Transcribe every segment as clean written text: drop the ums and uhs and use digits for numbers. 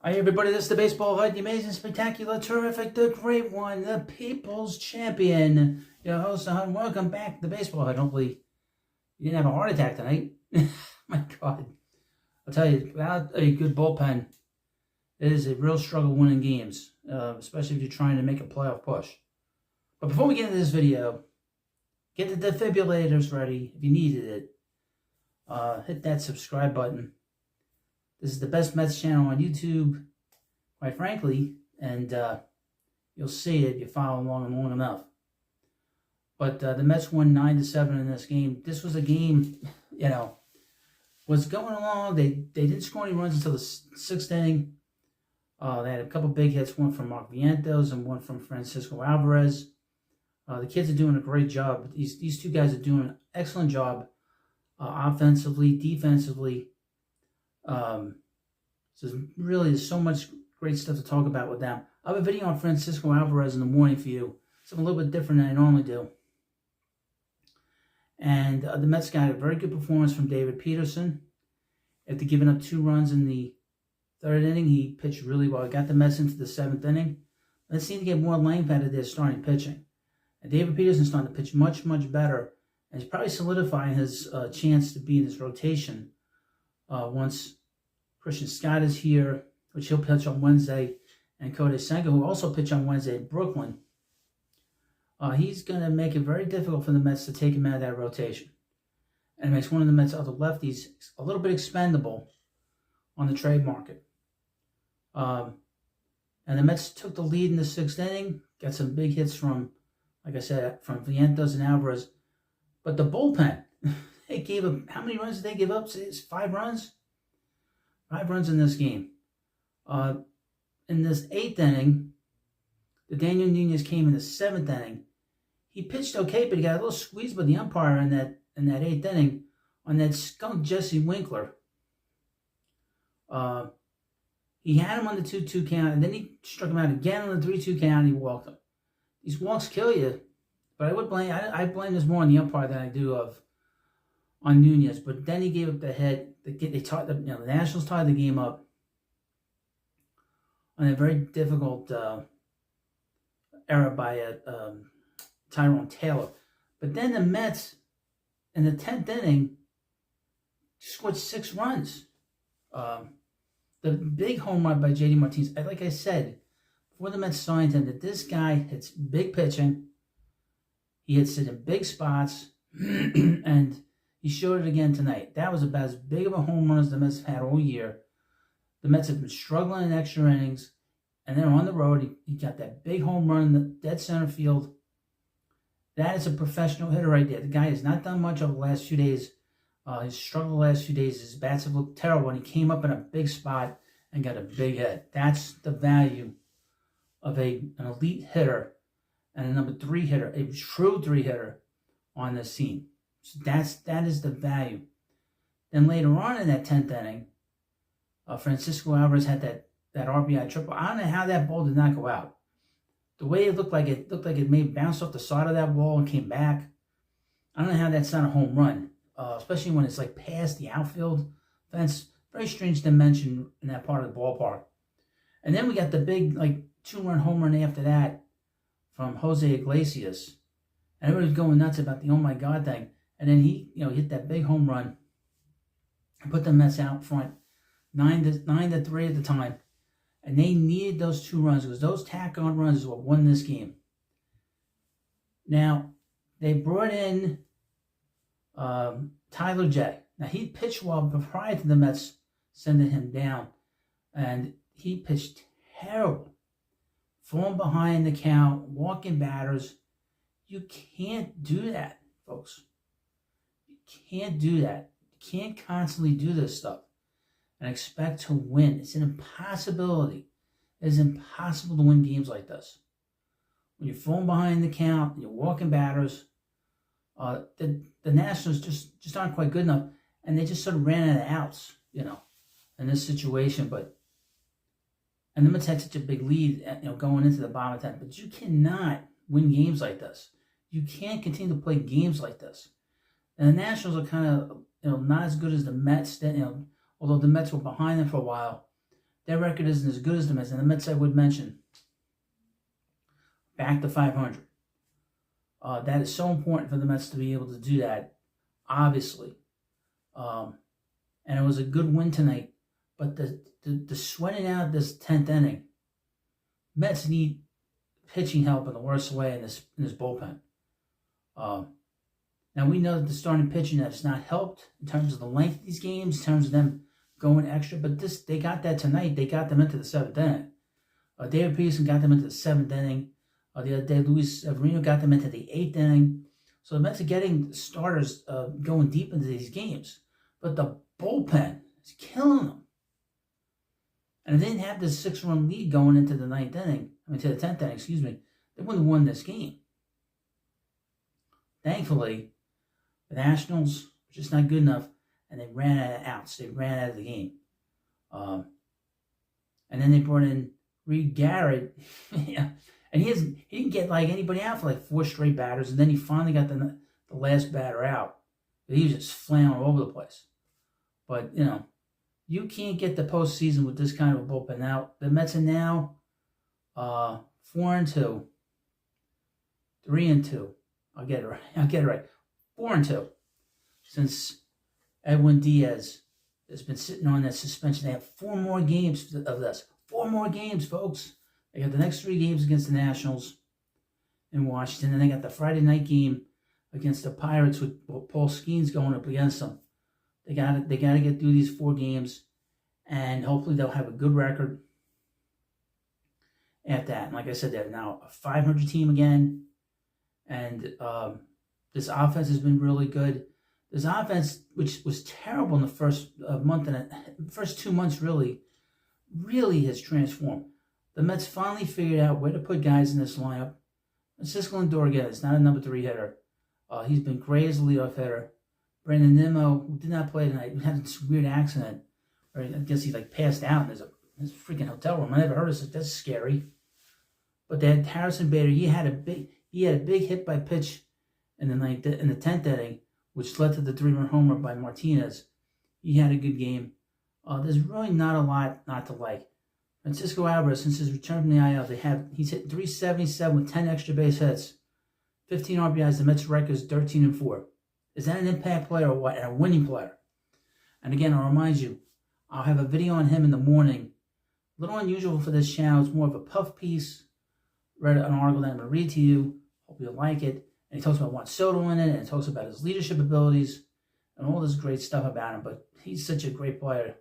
Hi everybody, this is the Baseball Hut, the amazing, spectacular, terrific, the great one, the people's champion, your host, the Hut. Welcome back to the Baseball Hut. Hopefully you didn't have a heart attack tonight. My God. I'll tell you, without a good bullpen, it is a real struggle winning games, especially if you're trying to make a playoff push. But before we get into this video, get the defibrillators ready if you needed it. Hit that subscribe button. This is the best Mets channel on YouTube, quite frankly, and you'll see it if you follow along long enough. But the Mets won 9-7 in this game. This was a game, was going along. They didn't score any runs until the sixth inning. They had a couple big hits, one from Mark Vientos and one from Francisco Alvarez. The kids are doing a great job. These two guys are doing an excellent job offensively, defensively. So there's so much great stuff to talk about with them. I have a video on Francisco Alvarez in the morning for you. Something a little bit different than I normally do. And the Mets got a very good performance from David Peterson. After giving up 2 runs in the third inning, he pitched really well. He got the Mets into the 7th inning. Let's see to get more length out of their starting pitching. And David Peterson's starting to pitch much, much better. And he's probably solidifying his chance to be in this rotation once Christian Scott is here, which he'll pitch on Wednesday, and Kodai Senga, who will also pitch on Wednesday in Brooklyn. He's going to make it very difficult for the Mets to take him out of that rotation. And it makes one of the Mets' other lefties a little bit expendable on the trade market. And the Mets took the lead in the 6th inning, got some big hits from, like I said, from Vientos and Alvarez. But the bullpen, they gave up, how many runs did they give up? It's 5 runs? 5 runs in this game. In this 8th inning, the Daniel Nunez came in the 7th inning. He pitched okay, but he got a little squeezed by the umpire in that 8th inning on that skunk Jesse Winkler. He had him on the 2-2 count, and then he struck him out again on the 3-2 count, and he walked him. These walks kill you, but I blame this more on the umpire than I do on Nunez. But then he gave up the hit. The Nationals tied the game up on a very difficult error by Tyrone Taylor. But then the Mets, in the 10th inning, scored 6 runs. The big home run by J.D. Martinez. Like I said, before the Mets signed him, that this guy hits big pitching. He hits it in big spots. And he showed it again tonight. That was about as big of a home run as the Mets have had all year. The Mets have been struggling in extra innings, and they're on the road. He got that big home run in the dead center field. That is a professional hitter right there. The guy has not done much over the last few days. He's struggled the last few days. His bats have looked terrible, and he came up in a big spot and got a big hit. That's the value of an elite hitter and a number 3 hitter, a true 3 hitter on this team. So that is the value. Then later on in that 10th inning, Francisco Alvarez had that RBI triple. I don't know how that ball did not go out. The way it looked like it may bounce off the side of that wall and came back. I don't know how that's not a home run, especially when it's like past the outfield fence. Very strange dimension in that part of the ballpark. And then we got the big 2-run home run after that from Jose Iglesias. And everybody was going nuts about the oh my God thing. And then he, hit that big home run and put the Mets out front, 9-3 at the time. And they needed those 2 runs because those tack-on runs is what won this game. Now, they brought in Tyler J. Now, he pitched well prior to the Mets sending him down. And he pitched terrible. Falling behind the count, walking batters. You can't do that, folks. You can't do that. You can't constantly do this stuff and expect to win. It's an impossibility. It is impossible to win games like this. When you're falling behind the count, you're walking batters, the Nationals just aren't quite good enough, and they just sort of ran out of outs, in this situation. And the Mets had such a big lead, going into the bottom of the 10th. But you cannot win games like this. You can't continue to play games like this. And the Nationals are kind of, not as good as the Mets. Although the Mets were behind them for a while, Their record isn't as good as the Mets, and the Mets, I would mention, back to 500. That is so important for the Mets to be able to do that, obviously. And it was a good win tonight. But the sweating out this 10th inning, Mets need pitching help in the worst way in this bullpen. Now we know that the starting pitching has not helped in terms of the length of these games, in terms of them going extra. But they got that tonight. They got them into the 7th inning. David Peterson got them into the 7th inning. The other day, Luis Severino got them into the 8th inning. So the Mets are getting starters going deep into these games. But the bullpen is killing them. And if they didn't have this 6-run lead going into the 9th inning, to the 10th inning, they wouldn't have won this game. Thankfully, the Nationals were just not good enough, and they ran out of outs. They ran out of the game. And then they brought in Reed Garrett. Yeah. And he didn't get like anybody out for like 4 straight batters, and then he finally got the last batter out. But he was just flailing all over the place. But, you can't get the postseason with this kind of a bullpen. Now, the Mets are now 4-2. 3-2. I'll get it right. 4-2. Since Edwin Diaz has been sitting on that suspension. They have 4 more games of this. 4 more games, folks. They got the next 3 games against the Nationals in Washington. And they got the Friday night game against the Pirates with Paul Skeens going up against them. They got to get through these 4 games, and hopefully they'll have a good record at that. And like I said, they're now a 500 team again, and this offense has been really good. This offense, which was terrible in the first month and first 2 months, really has transformed. The Mets finally figured out where to put guys in this lineup. Francisco Lindor, again, is not a number 3 hitter. He's been great as a leadoff hitter. Brandon Nimmo, who did not play tonight, had this weird accident. Or I guess he passed out in his freaking hotel room. I never heard of this. That's scary. But they had Harrison Bader. He had a big hit by pitch in the 10th inning, which led to the 3-run homer by Martinez. He had a good game. There's really not a lot not to like. Francisco Alvarez, since his return from the IL, he's hit 377 with 10 extra base hits, 15 RBIs. The Mets' record is 13-4. Is that an impact player or what? And a winning player? And again, I'll remind you, I'll have a video on him in the morning. A little unusual for this channel. It's more of a puff piece. Read an article that I'm going to read to you. Hope you'll like it. And he talks about Juan Soto in it, and he talks about his leadership abilities and all this great stuff about him. But he's such a great player,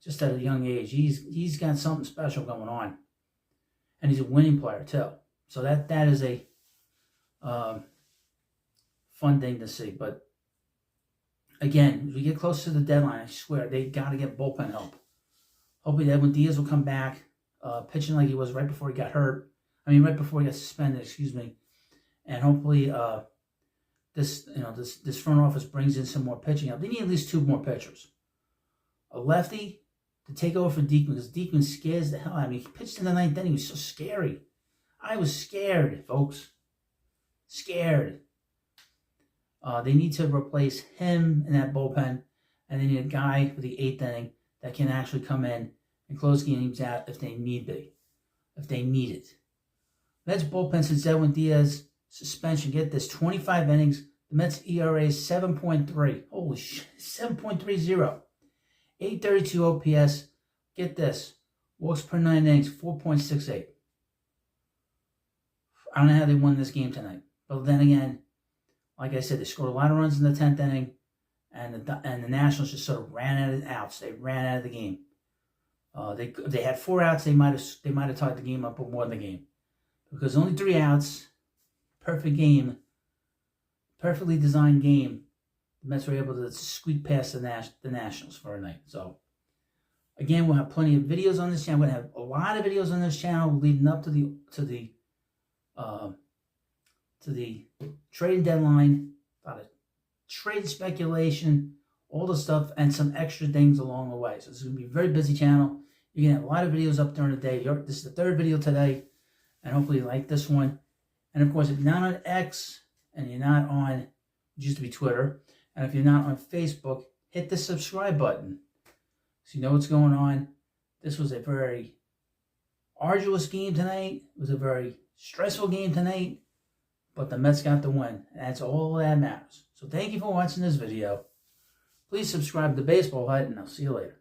just at a young age. He's got something special going on. And he's a winning player, too. So that is a fun thing to see. But again, as we get close to the deadline, I swear, they got to get bullpen help. Hopefully Edwin Diaz will come back, pitching like he was right before he got hurt. Right before he got suspended, And hopefully this front office brings in some more pitching help. They need at least 2 more pitchers. A lefty to take over for Diekman, because Diekman scares the hell out of me. He pitched in the 9th inning. He was so scary. I was scared, folks. Scared. They need to replace him in that bullpen, and they need a guy for the 8th inning that can actually come in and close games out if they need it. Mets bullpen since Edwin Diaz suspension. Get this, 25 innings. The Mets ERA is 7.3. Holy shit, 7.30. 832 OPS. Get this, walks per 9 innings, 4.68. I don't know how they won this game tonight, but then again, like I said, they scored a lot of runs in the 10th inning, and the Nationals just sort of ran out of outs. They ran out of the game. They had 4 outs. They might have tied the game up or won the game, because only 3 outs, perfect game, perfectly designed game. The Mets were able to squeak past the Nationals for a night. So again, we'll have plenty of videos on this channel. We're gonna have a lot of videos on this channel leading up to the trading deadline, about a trade speculation, all the stuff, and some extra things along the way. So this is going to be a very busy channel. You're going to have a lot of videos up during the day. This is the 3rd video today, and hopefully you like this one. And of course, if you're not on X, and you're not on, it used to be Twitter, and if you're not on Facebook, hit the subscribe button so you know what's going on. This was a very arduous game tonight. It was a very stressful game tonight. But the Mets got the win. And that's all that matters. So thank you for watching this video. Please subscribe to Baseball Hut, and I'll see you later.